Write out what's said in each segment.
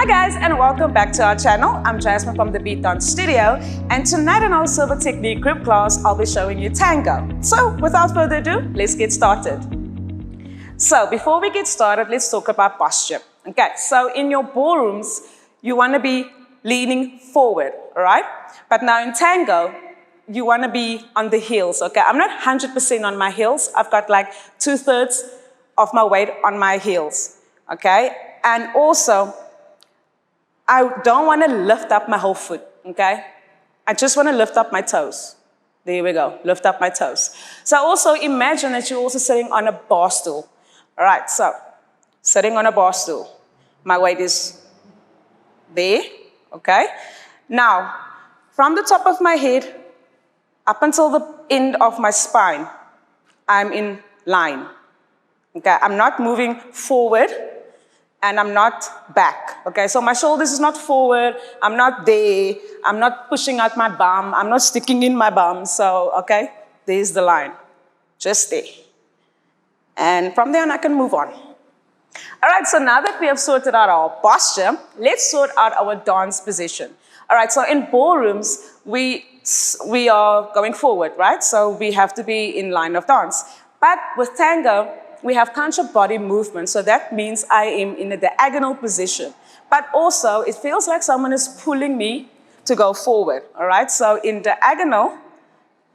Hi guys, and welcome back to our channel. I'm Jasmine from the Beat Dance Studio, and tonight in our Silver Technique group class, I'll be showing you tango. So without further ado, let's get started. So before we get started, let's talk about posture. Okay, so in your ballrooms, you want to be leaning forward, all right? But now in tango, you want to be on the heels, okay? I'm not 100% on my heels. I've got like 2/3 of my weight on my heels, okay? And also, I don't want to lift up my whole foot, okay? I just want to lift up my toes. There we go, lift up my toes. So also imagine that you're also sitting on a bar stool. All right, so sitting on a bar stool. My weight is there, okay? Now, from the top of my head up until the end of my spine, I'm in line, okay? I'm not moving forward, and I'm not back, okay? So my shoulders is not forward, I'm not there, I'm not pushing out my bum, I'm not sticking in my bum, so, okay? There's the line, just there. And from there on, I can move on. All right, so now that we have sorted out our posture, let's sort out our dance position. All right, so in ballrooms, we are going forward, right? So we have to be in line of dance. But with tango, we have contra body movement, so that means I am in a diagonal position. But also, it feels like someone is pulling me to go forward, all right? So in diagonal,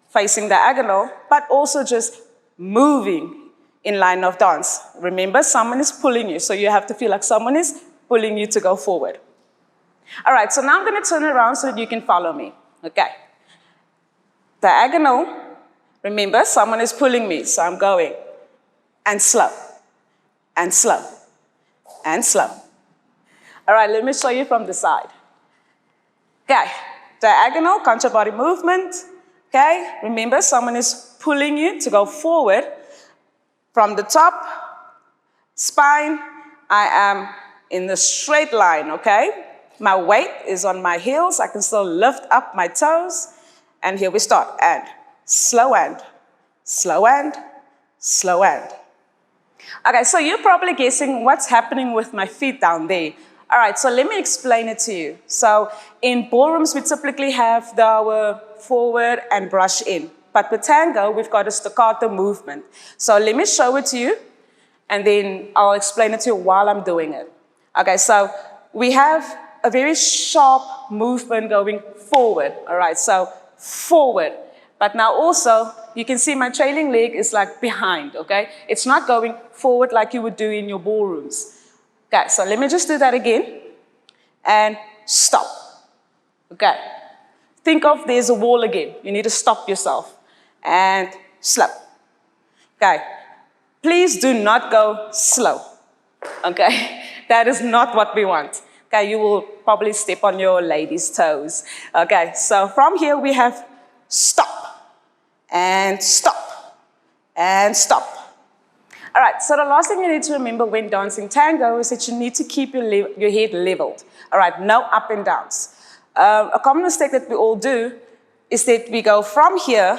facing diagonal, but also just moving in line of dance. Remember, someone is pulling you, so you have to feel like someone is pulling you to go forward. All right, so now I'm gonna turn around so that you can follow me, okay? Diagonal, remember, someone is pulling me, so I'm going. And slow, and slow, and slow. All right, let me show you from the side. Okay, diagonal, contra body movement. Okay, remember someone is pulling you to go forward. From the top, spine, I am in the straight line, okay? My weight is on my heels. I can still lift up my toes. And here we start, and slow and, slow and, slow and. Okay, so you're probably guessing what's happening with my feet down there. All right, so let me explain it to you. So in ballrooms, we typically have our forward and brush in. But with tango, we've got a staccato movement. So let me show it to you, and then I'll explain it to you while I'm doing it. Okay, so we have a very sharp movement going forward. All right, so forward. But now also, you can see my trailing leg is like behind, okay? It's not going forward like you would do in your ballrooms. Okay, so let me just do that again. And stop, okay? Think of there's a wall again. You need to stop yourself. And slow, okay? Please do not go slow, okay? That is not what we want. Okay, you will probably step on your lady's toes. Okay, so from here we have stop. And stop, and stop. All right, so the last thing you need to remember when dancing tango is that you need to keep your head leveled. All right, no up and downs. A common mistake that we all do is that we go from here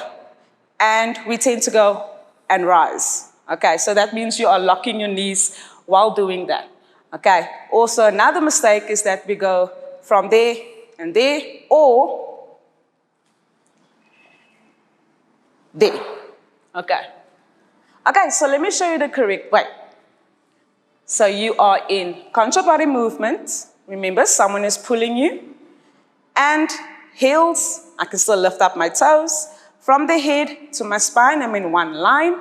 and we tend to go and rise. Okay, so that means you are locking your knees while doing that. Okay, also another mistake is that we go from there and there, or there, okay. Okay, so let me show you the correct way. So you are in contra body movement. Remember, someone is pulling you. And heels, I can still lift up my toes. From the head to my spine, I'm in one line.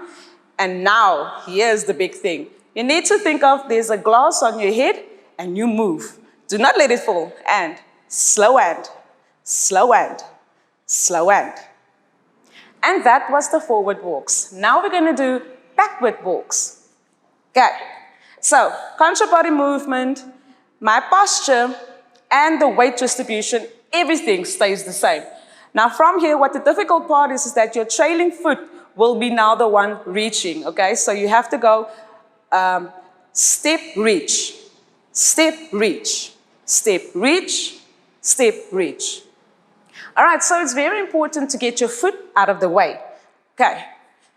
And now, here's the big thing. You need to think of there's a glass on your head and you move. Do not let it fall. And slow and, slow and, slow and. And that was the forward walks. Now we're going to do backward walks. Okay, so contra body movement, my posture, and the weight distribution, everything stays the same. Now from here, what the difficult part is that your trailing foot will be now the one reaching, okay? So you have to go step, reach, step, reach, step, reach, step, reach. All right, so it's very important to get your foot out of the way. Okay,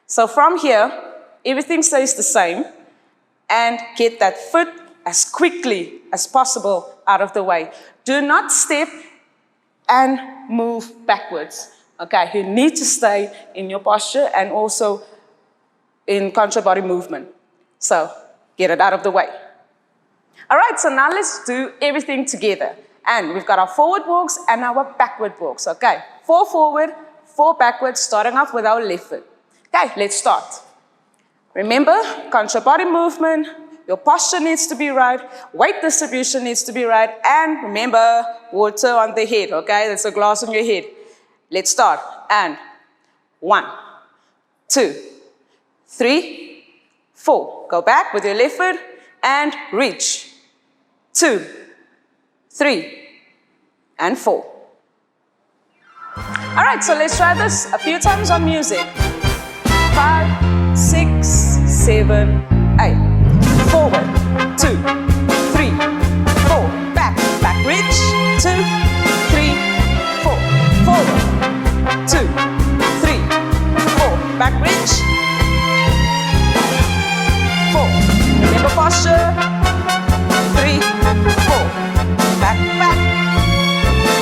so from here, everything stays the same, and get that foot as quickly as possible out of the way. Do not step and move backwards. Okay, you need to stay in your posture and also in contra body movement. So get it out of the way. All right, so now let's do everything together. And we've got our forward walks and our backward walks. Okay, 4 forward, 4 backwards, starting off with our left foot. Okay, let's start. Remember, contra body movement, your posture needs to be right, weight distribution needs to be right, and remember, water on the head, okay? There's a glass on your head. Let's start. And 1, 2, 3, 4. Go back with your left foot and reach. 2, 3, and 4. All right, so let's try this a few times on music. 5, 6, 7, 8. Forward, 2, 3, 4. Back, back, reach. 2, 3, 4. Forward, 2, 3, 4. Back, reach. 4. Remember posture. 3, 4. Back, back.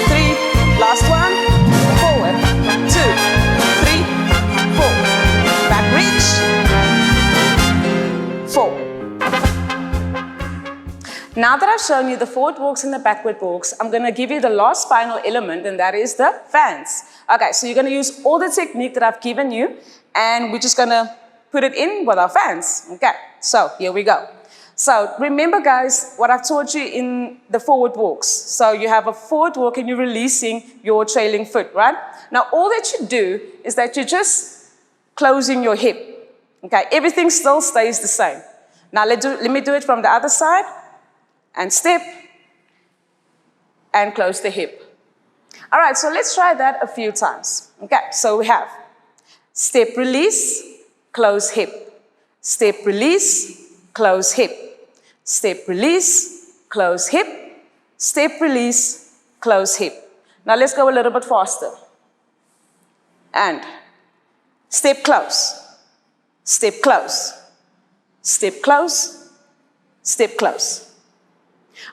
3. Last one. Forward. 2, 3, 4. Back, reach. 4. Now that I've shown you the forward walks and the backward walks, I'm going to give you the last final element, and that is the fans. Okay, so you're going to use all the technique that I've given you, and we're just going to put it in with our fans. Okay, so here we go. So remember, guys, what I've taught you in the forward walks. So you have a forward walk and you're releasing your trailing foot, right? Now, all that you do is that you're just closing your hip. Okay, everything still stays the same. Now, let me do it from the other side. And step, and close the hip. All right, so let's try that a few times. Okay, so we have step, release, close hip. Step, release, close hip. Step, release, close hip. Step, release, close hip. Now let's go a little bit faster. And step, close. Step, close. Step, close. Step, close.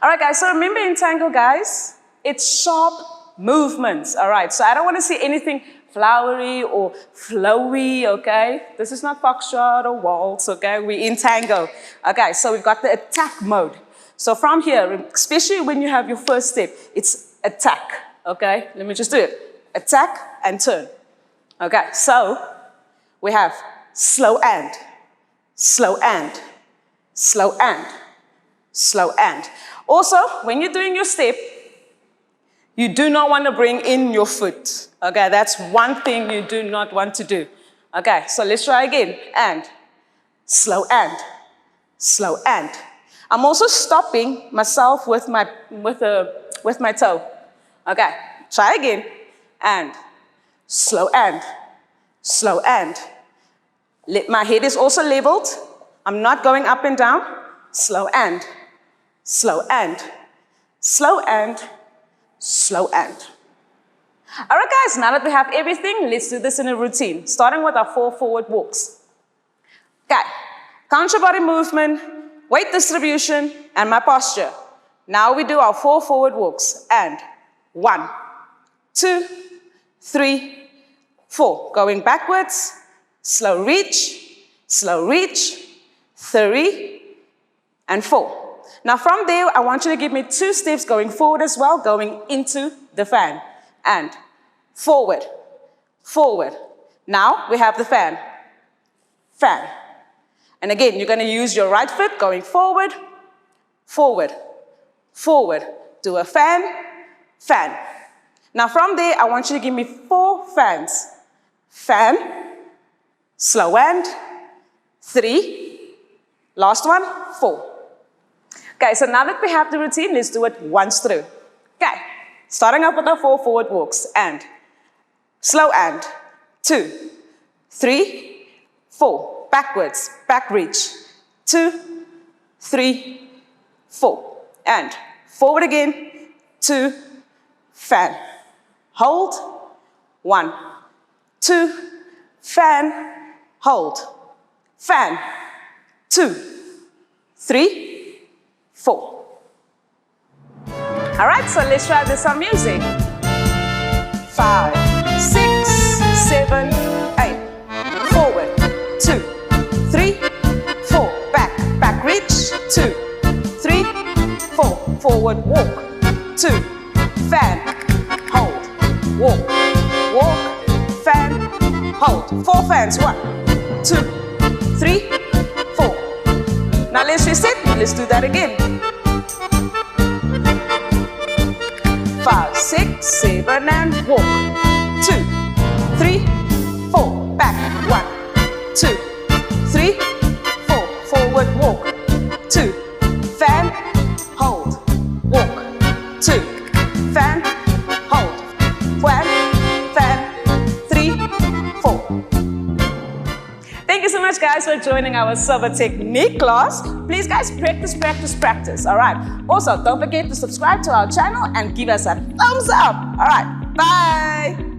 All right, guys, so remember in tango, guys, it's sharp movements, all right? So I don't want to see anything flowery or flowy, okay? This is not foxtrot or waltz, okay? We're in tango. Okay, so we've got the attack mode. So from here, especially when you have your first step, it's attack, okay? Let me just do it. Attack and turn. Okay, so we have slow and, slow and, slow and, slow and. Also, when you're doing your step, you do not want to bring in your foot. Okay, that's one thing you do not want to do. Okay, so let's try again. And, slow and, slow and. I'm also stopping myself with my toe. Okay, try again. And, slow and, slow and. My head is also leveled. I'm not going up and down. Slow and. Slow and, slow and, slow and. All right, guys, now that we have everything, let's do this in a routine, starting with our 4 forward walks. Okay, contra body movement, weight distribution, and my posture. Now we do our 4 forward walks. And 1, 2, 3, 4. Going backwards, slow reach, 3, and 4. Now from there, I want you to give me 2 steps going forward as well, going into the fan. And forward, forward. Now we have the fan, fan. And again, you're going to use your right foot going forward, forward, forward. Do a fan, fan. Now from there, I want you to give me 4 fans. Fan, slow and, 3, last one, 4. Okay, so now that we have the routine, let's do it once through. Okay, starting up with our 4 forward walks. And, slow and, 2, 3, 4. Backwards, back reach. 2, 3, 4. And, forward again, 2, fan. Hold, 1, 2, fan, hold. Fan, 2, 3, 4. All right, so let's try this on music. 5, 6, 7, 8. Forward, 2, 3, 4. Back, back reach, 2, 3, 4. Forward walk, 2. Fan, hold, walk, walk, fan, hold. 4 fans, 1, 2, 3, 4. Now let's reset, let's do that again. 5, 6, 7, and walk. 2, 3, 4. Back, 1, 2, 3, 4. Forward walk. 2. Fan, hold, walk. 2. Fan, hold. 1, fan, 3, 4. Thank you so much, guys, for joining our Silver Technique class. Please, guys, practice, practice, practice. All right. Also, don't forget to subscribe to our channel and give us a thumbs up. All right. Bye.